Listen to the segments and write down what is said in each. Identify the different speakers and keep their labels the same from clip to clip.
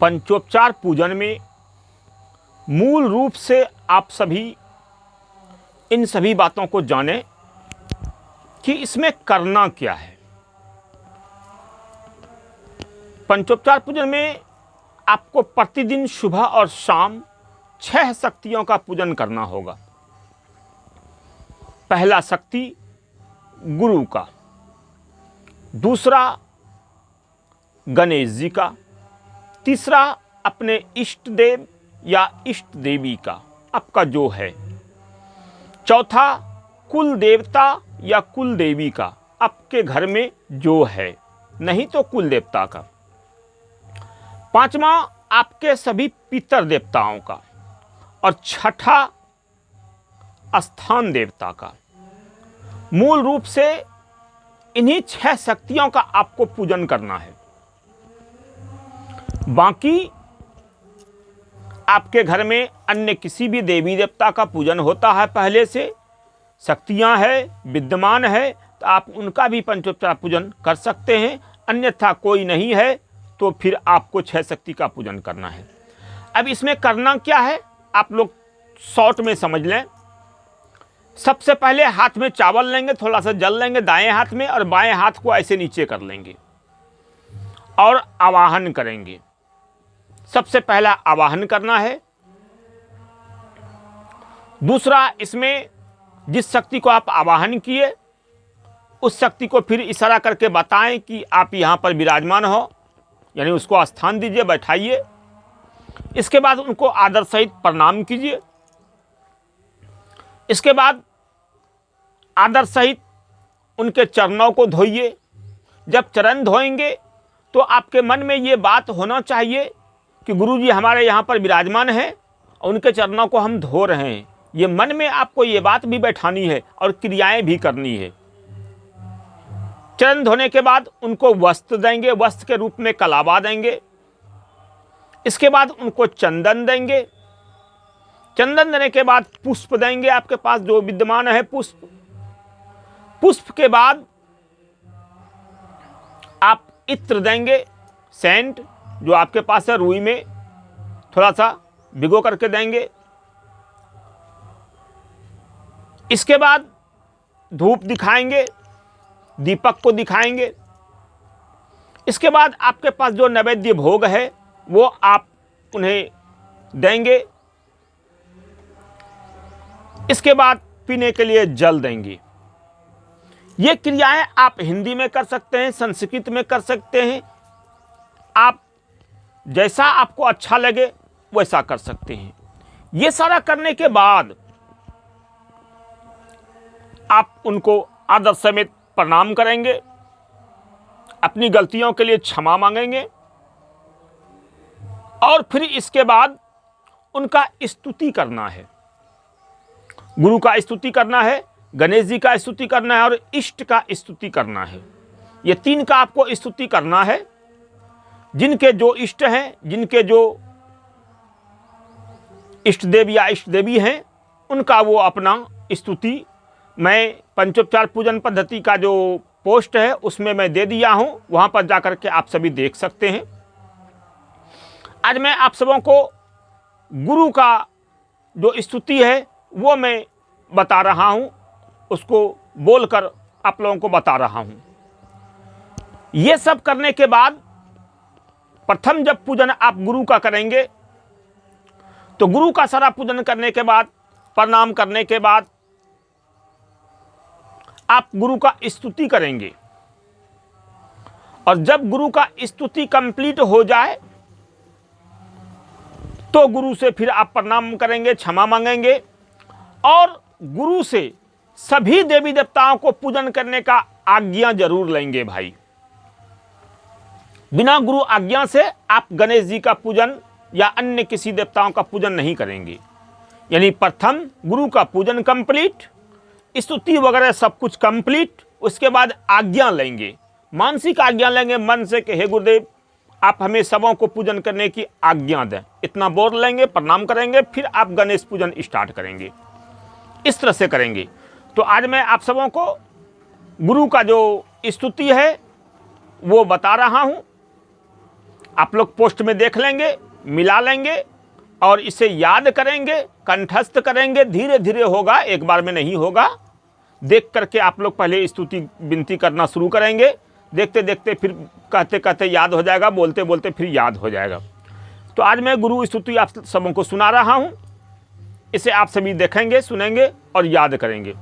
Speaker 1: पंचोपचार पूजन में मूल रूप से आप सभी इन सभी बातों को जानें कि इसमें करना क्या है। पंचोपचार पूजन में आपको प्रतिदिन सुबह और शाम 6 शक्तियों का पूजन करना होगा। पहला शक्ति गुरु का, दूसरा गणेश जी का, तीसरा अपने इष्ट देव या इष्ट देवी का, आपका जो है, चौथा कुल देवता या कुल देवी का, आपके घर में जो है, नहीं तो कुल देवता का, पांचवा आपके सभी पितर देवताओं का, और छठा स्थान देवता का। मूल रूप से इन्हीं 6 शक्तियों का आपको पूजन करना है। बाकी आपके घर में अन्य किसी भी देवी देवता का पूजन होता है, पहले से शक्तियां हैं, विद्यमान है, तो आप उनका भी पंचोपचार पूजन कर सकते हैं। अन्यथा कोई नहीं है तो फिर आपको 6 शक्ति का पूजन करना है। अब इसमें करना क्या है, आप लोग शॉर्ट में समझ लें। सबसे पहले हाथ में चावल लेंगे, थोड़ा सा जल लेंगे दाएं हाथ में, और बाएं हाथ को ऐसे नीचे कर लेंगे और आवाहन करेंगे। सबसे पहला आवाहन करना है। दूसरा, इसमें जिस शक्ति को आप आवाहन किए उस शक्ति को फिर इशारा करके बताएं कि आप यहां पर विराजमान हो, यानी उसको स्थान दीजिए, बैठाइए। इसके बाद उनको आदर सहित प्रणाम कीजिए। इसके बाद आदर सहित उनके चरणों को धोइए। जब चरण धोएंगे तो आपके मन में ये बात होना चाहिए कि गुरुजी हमारे यहाँ पर विराजमान हैं और उनके चरणों को हम धो रहे हैं। ये मन में आपको ये बात भी बैठानी है और क्रियाएं भी करनी है। चरण धोने के बाद उनको वस्त्र देंगे, वस्त्र के रूप में कलावा देंगे। इसके बाद उनको चंदन देंगे। चंदन देने के बाद पुष्प देंगे, आपके पास जो विद्यमान है पुष्प। पुष्प के बाद आप इत्र देंगे, सेंट जो आपके पास है, रुई में थोड़ा सा भिगो करके देंगे। इसके बाद धूप दिखाएंगे, दीपक को दिखाएंगे। इसके बाद आपके पास जो नैवेद्य भोग है वो आप उन्हें देंगे। इसके बाद पीने के लिए जल देंगे। ये क्रियाएं आप हिंदी में कर सकते हैं, संस्कृत में कर सकते हैं, आप जैसा आपको अच्छा लगे वैसा कर सकते हैं। ये सारा करने के बाद आप उनको आदर समेत प्रणाम करेंगे, अपनी गलतियों के लिए क्षमा मांगेंगे, और फिर इसके बाद उनका स्तुति करना है। गुरु का स्तुति करना है, गणेश जी का स्तुति करना है और इष्ट का स्तुति करना है। ये 3 का आपको स्तुति करना है। जिनके जो इष्ट हैं, जिनके जो इष्ट देव या इष्ट देवी हैं, उनका वो अपना स्तुति मैं पंचोपचार पूजन पद्धति का जो पोस्ट है उसमें मैं दे दिया हूं, वहां पर जाकर के आप सभी देख सकते हैं। आज मैं आप सबों को गुरु का जो स्तुति है वो मैं बता रहा हूं, उसको बोलकर आप लोगों को बता रहा हूं। ये सब करने के बाद प्रथम जब पूजन आप गुरु का करेंगे तो गुरु का सारा पूजन करने के बाद, प्रणाम करने के बाद आप गुरु का स्तुति करेंगे। और जब गुरु का स्तुति कंप्लीट हो जाए तो गुरु से फिर आप प्रणाम करेंगे, क्षमा मांगेंगे, और गुरु से सभी देवी देवताओं को पूजन करने का आज्ञा जरूर लेंगे भाई। बिना गुरु आज्ञा से आप गणेश जी का पूजन या अन्य किसी देवताओं का पूजन नहीं करेंगे। यानी प्रथम गुरु का पूजन कंप्लीट, स्तुति वगैरह सब कुछ कंप्लीट, उसके बाद आज्ञा लेंगे, मानसिक आज्ञा लेंगे मन से कि हे गुरुदेव आप हमें सबों को पूजन करने की आज्ञा दें। इतना बोल लेंगे, प्रणाम करेंगे, फिर आप गणेश पूजन स्टार्ट करेंगे। इस तरह से करेंगे। तो आज मैं आप सबों को गुरु का जो स्तुति है वो बता रहा हूं। आप लोग पोस्ट में देख लेंगे, मिला लेंगे और इसे याद करेंगे, कंठस्थ करेंगे। धीरे धीरे होगा, एक बार में नहीं होगा। देख करके आप लोग पहले स्तुति विनती करना शुरू करेंगे, देखते देखते फिर कहते कहते याद हो जाएगा, बोलते बोलते फिर याद हो जाएगा। तो आज मैं गुरु स्तुति आप सबों को सुना रहा हूँ, इसे आप सभी देखेंगे, सुनेंगे और याद करेंगे।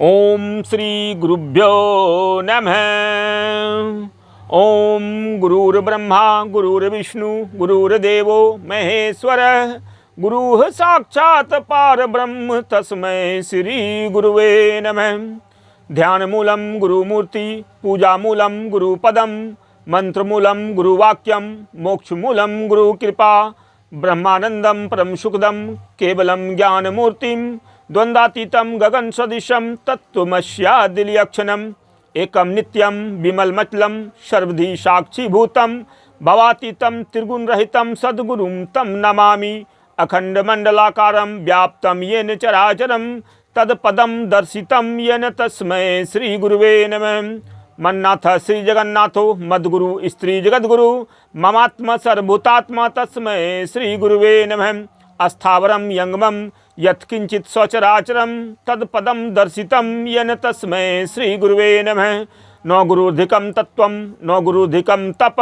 Speaker 1: ओम श्री गुरुभ्यो नमः। ओम गुरुर्ब्रह्मा गुरुर्विष्णु गुरुर्देवो महेश्वरः, गुरुः साक्षात् परब्रह्म तस्मै श्री गुरुवे नमः। ध्यानमूलं गुरुमूर्ति, पूजामूलं गुरुपदं, मंत्रमूलं गुरुवाक्यं, मोक्षमूलं गुरुकृपा, ब्रह्मानंदं परम सुखदं केवलं ज्ञानमूर्तिं, द्वंद्वातीतं गगन सदृशं तत्त्वमस्यादिलक्षणम्, एकं नित्यं विमलमचलं सर्वधि साक्षीभूतं, भवातीतं त्रिगुणरहितं सद्गुरुं तं नमामि। अखंडमंडलाकारं व्याप्तं येन चराचरं, तत्पदं दर्शितं येन तस्मै श्री गुरुवे नमः। मन्नाथ श्री जगन्नाथो मद्गुरु स्त्री जगद्गुरु, ममात्मा सर्वभूतात्मा तस्मै श्री गुरुवे नमः। अस्थावरं यंगमं यत्किंचित् सचराचरं, तत्पदं दर्शितं येन तस्मै श्री गुरुवे नमः। न गुरुधिकं तत्त्वं न गुरुधिकं तप,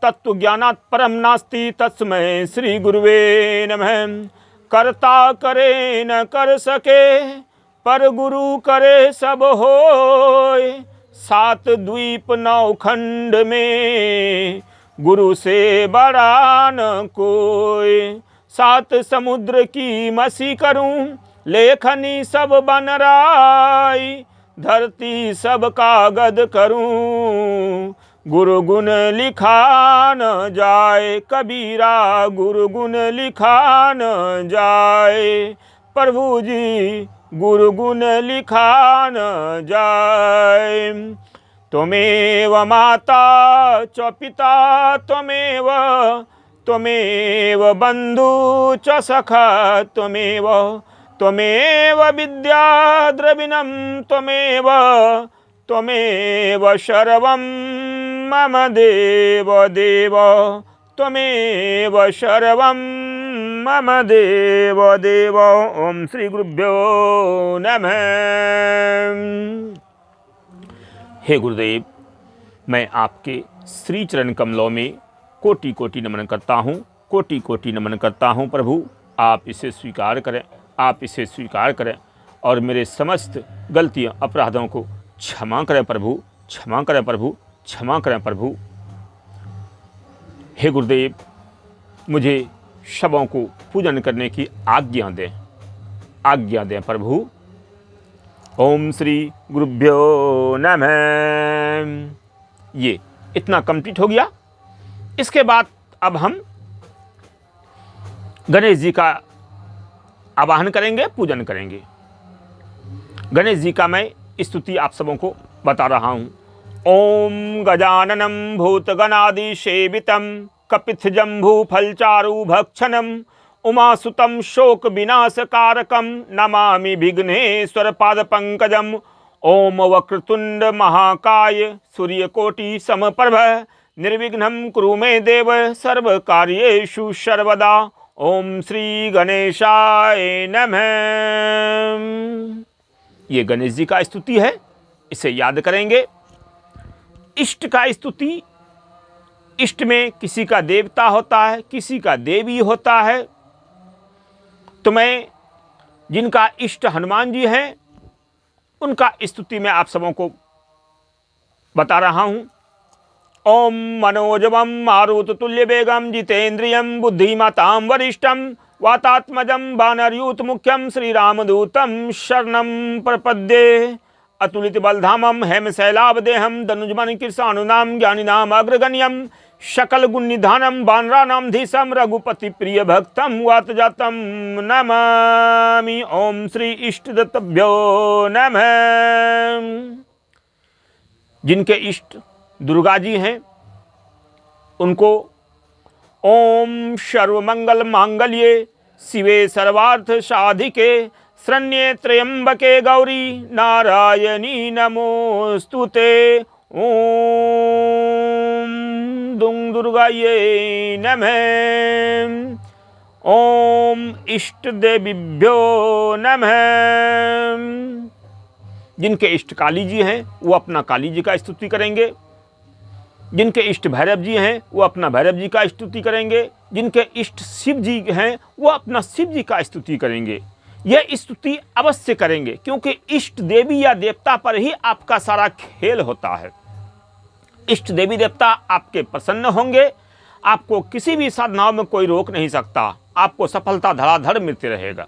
Speaker 1: तत्त्वज्ञानात् परं नास्ति तस्मै श्री गुरुवे नमः। कर्ता करे न कर सके, पर गुरु करे सब होय। 7 द्वीप 9 खंड में, गुरु से बड़ा न कोई। 7 समुद्र की मसी करूं, लेखनी सब बनराई। धरती सब कागद करूं, गुरु गुण लिखा न जाए। कबीरा गुरु गुण लिखा न जाए। प्रभु जी गुरु गुण लिखा न जाए। त्वमेव माता च पिता त्वमेव, त्वमेव बंधु च सखा त्वमेव, त्वमेव विद्या द्रविणं त्वमेव, त्वमेव सर्वं मम देव देव, त्वमेव सर्वं मम देव देव। ओम श्री गुरुभ्यो नमः। हे गुरुदेव, मैं आपके श्री चरण कमलों में कोटि कोटि नमन करता हूँ, कोटि कोटि नमन करता हूँ। प्रभु आप इसे स्वीकार करें, आप इसे स्वीकार करें और मेरे समस्त गलतियों अपराधों को क्षमा करें प्रभु, क्षमा करें प्रभु, क्षमा करें प्रभु। हे गुरुदेव, मुझे शवों को पूजन करने की आज्ञा दें, आज्ञा दें प्रभु। ओम श्री गुरुभ्यो नमः। ये इतना कंप्लीट हो गया। इसके बाद अब हम गणेश जी का आवाहन करेंगे, पूजन करेंगे। गणेश जी का मैं स्तुति आप सबों को बता रहा हूँ। ओम गजाननं भूतगणादि सेवितं, कपित्थ जम्बू फलचारु भक्षणं, उमासुतं शोक विनाशकारकं, नमामि विघ्नेश्वर पाद पंकजम्। ओम वक्रतुंड महाकाय सूर्यकोटि समप्रभ, निर्विघ्नं कुरु मे देव सर्व कार्येषु सर्वदा। ओम श्री गणेशाय नमः। ये गणेश जी का स्तुति है, इसे याद करेंगे। इष्ट का स्तुति, इष्ट में किसी का देवता होता है, किसी का देवी होता है। तो मैं जिनका इष्ट हनुमान जी हैं, उनका स्तुति मैं आप सबों को बता रहा हूं। ओम मनोजवम मारुततुल्य वेगम जितेन्द्रियं बुद्धिमतां वरिष्ठं, वातात्मजं वानरयूथ मुख्यं श्रीरामदूतं शरणं प्रपद्ये। अतुलित बलधामं हेमशैलावदेहं धनुजमन कृशानुनां ज्ञानिनाम् अग्रगण्यं, सकल गुण निधानम वानराणां धीशं रघुपति प्रिय भक्तं वातजातं नमामि। ओम श्री इष्टदत्तभ्यो नमः। जिनके इष्ट दुर्गा जी हैं, उनको ओम सर्वमंगल मांगल्ये शिवे सर्वार्थ साधिके, शरण्ये त्र्यंबके गौरी नारायणी नमोस्तुते। ओम दुंग दुर्गाये नमः। ओम इष्ट देवीभ्यो नमः। जिनके इष्ट काली जी हैं वो अपना काली जी का स्तुति करेंगे, जिनके इष्ट भैरव जी हैं वो अपना भैरव जी का स्तुति करेंगे, जिनके इष्ट शिव जी हैं वो अपना शिव जी का स्तुति करेंगे। यह स्तुति अवश्य करेंगे क्योंकि इष्ट देवी या देवता पर ही आपका सारा खेल होता है। इष्ट देवी देवता आपके प्रसन्न होंगे, आपको किसी भी साधनाओं में कोई रोक नहीं सकता, आपको सफलता धड़ाधड़ मिलती रहेगा।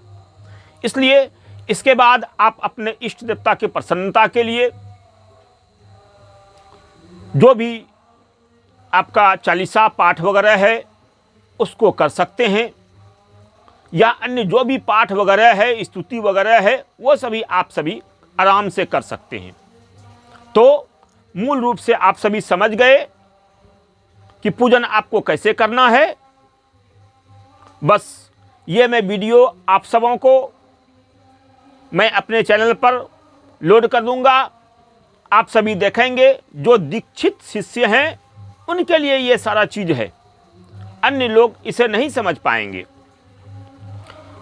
Speaker 1: इसलिए इसके बाद आप अपने इष्ट देवता की प्रसन्नता के लिए जो भी आपका चालीसा पाठ वगैरह है उसको कर सकते हैं, या अन्य जो भी पाठ वगैरह है, स्तुति वगैरह है, वो सभी आप सभी आराम से कर सकते हैं। तो मूल रूप से आप सभी समझ गए कि पूजन आपको कैसे करना है। बस ये मैं वीडियो आप सबों को मैं अपने चैनल पर लोड कर दूंगा, आप सभी देखेंगे। जो दीक्षित शिष्य हैं उनके लिए ये सारा चीज़ है, अन्य लोग इसे नहीं समझ पाएंगे।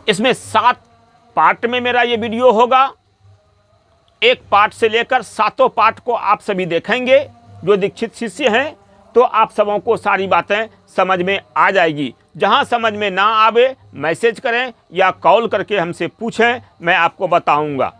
Speaker 1: इसमें 7 पार्ट में मेरा ये वीडियो होगा। एक पार्ट से लेकर 7 पार्ट को आप सभी देखेंगे जो दीक्षित शिष्य हैं, तो आप सबों को सारी बातें समझ में आ जाएगी। जहां समझ में ना आवे मैसेज करें या कॉल करके हमसे पूछें, मैं आपको बताऊंगा।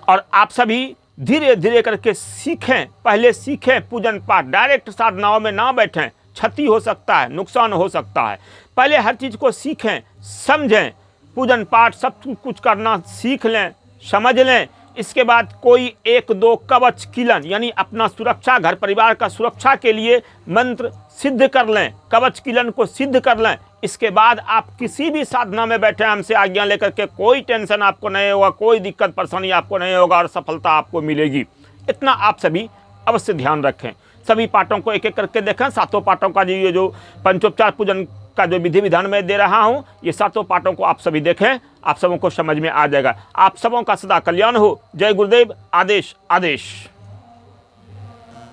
Speaker 1: और आप सभी धीरे धीरे करके सीखें, पहले सीखें पूजन पाठ। डायरेक्ट साधनाओं में ना बैठें, क्षति हो सकता है, नुकसान हो सकता है। पहले हर चीज़ को सीखें, समझें, पूजन पाठ सब कुछ करना सीख लें, समझ लें। इसके बाद कोई 1-2 कवच किलन यानी अपना सुरक्षा, घर परिवार का सुरक्षा के लिए मंत्र सिद्ध कर लें, कवच किलन को सिद्ध कर लें। इसके बाद आप किसी भी साधना में बैठे हमसे आज्ञा लेकर के, कोई टेंशन आपको नहीं होगा, कोई दिक्कत परेशानी आपको नहीं होगा और सफलता आपको मिलेगी। इतना आप सभी अवश्य ध्यान रखें। सभी पाठों को एक एक करके देखें। 7 पाठों का ये जो पंचोपचार पूजन का जो विधि विधान मैं दे रहा हूँ, ये 7 पाठों को आप सभी देखें, आप सबों को समझ में आ जाएगा। आप सबों का सदा कल्याण हो। जय गुरुदेव। आदेश आदेश।